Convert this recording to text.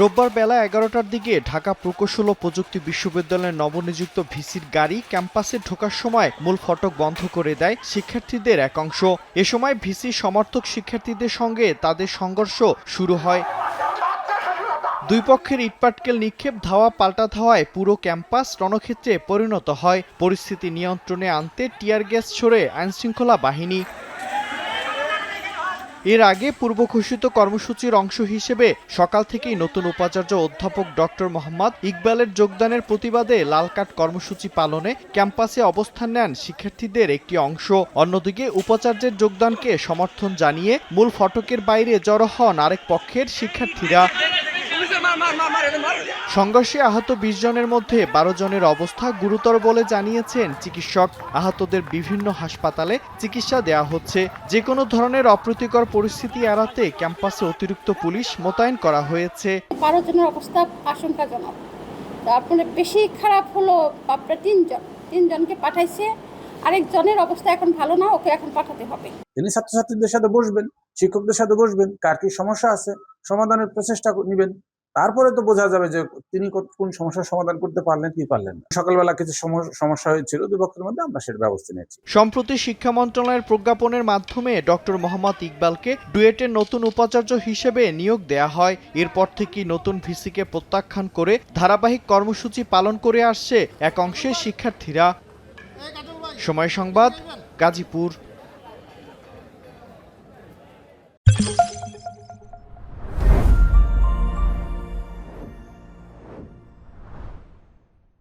রোববার বেলা 11টার দিকে ঢাকা প্রকৌশল ও প্রযুক্তি বিশ্ববিদ্যালয়ের নবনিযুক্ত ভিসির গাড়ি ক্যাম্পাসে ঢোকার সময় মূল ফটক বন্ধ করে দেয় শিক্ষার্থীদের এক অংশ। এ সময় ভিসি সমর্থক শিক্ষার্থীদের সঙ্গে তাদের সংঘর্ষ শুরু হয়। দুই পক্ষের ইটপাটকেল নিক্ষেপ, ধাওয়া পাল্টা ধাওয়ায় পুরো ক্যাম্পাস রণক্ষেত্রে পরিণত হয়। পরিস্থিতি নিয়ন্ত্রণে আনতে টিয়ার গ্যাস ছোড়ে আইনশৃঙ্খলা বাহিনী। এর আগে পূর্ব ঘোষিত কর্মসূচির অংশ হিসেবে সকাল থেকেই নতুন উপাচার্য অধ্যাপক ডক্টর মোহাম্মদ ইকবালের যোগদানের প্রতিবাদে লাল কার্ড কর্মসূচি পালনে ক্যাম্পাসে অবস্থান নেন শিক্ষার্থীদের একটি অংশ। অন্যদিকে উপাচার্যের যোগদানকে সমর্থন জানিয়ে মূল ফটকের বাইরে জড়ো হন আরেক পক্ষের শিক্ষার্থীরা। সংঘর্ষে আহত 20 জনের মধ্যে 12 জনের অবস্থা গুরুতর বলে জানিয়েছেন চিকিৎসক। আহতদের বিভিন্ন হাসপাতালে চিকিৎসা দেওয়া হচ্ছে। যে কোনো ধরনের অপ্রীতিকর পরিস্থিতি এড়াতে ক্যাম্পাসে অতিরিক্ত পুলিশ মোতায়েন করা হয়েছে। 12 জনের অবস্থা আশঙ্কাজনক। তারপরে বেশি খারাপ হলো আপনার তিনজনকে পাঠাইছে, আরেকজনের অবস্থা এখন ভালো না, ওকে এখন পাঠাতে হবে। তিনি ছাত্রছাত্রীদের সাথে বসবেন, শিক্ষকদের সাথে বসবেন, কার কি সমস্যা আছে সমাধানের প্রচেষ্টা নেবেন। তারপরে তো বোঝা যাবে যে তিনি কোন সমস্যার সমাধান করতে পারলেন কি পারলেন না। সকালবেলা কিছু সমস্যা হয়েছিল, দুই পক্ষের মধ্যে আমরা সেটা ব্যবস্থা নিয়েছি। সম্প্রতি শিক্ষা মন্ত্রণালয়ের প্রজ্ঞাপনের মাধ্যমে ডক্টর মোহাম্মদ ইকবালকে ডুয়েটের নতুন উপাচার্য হিসেবে নিয়োগ দেয়া হয়। এরপর থেকেই নতুন ভিসিকে প্রত্যাখ্যান করে ধারাবাহিক কর্মসূচি পালন করে আসছে এক অংশের শিক্ষার্থীরা। সময় সংবাদ, গাজীপুর।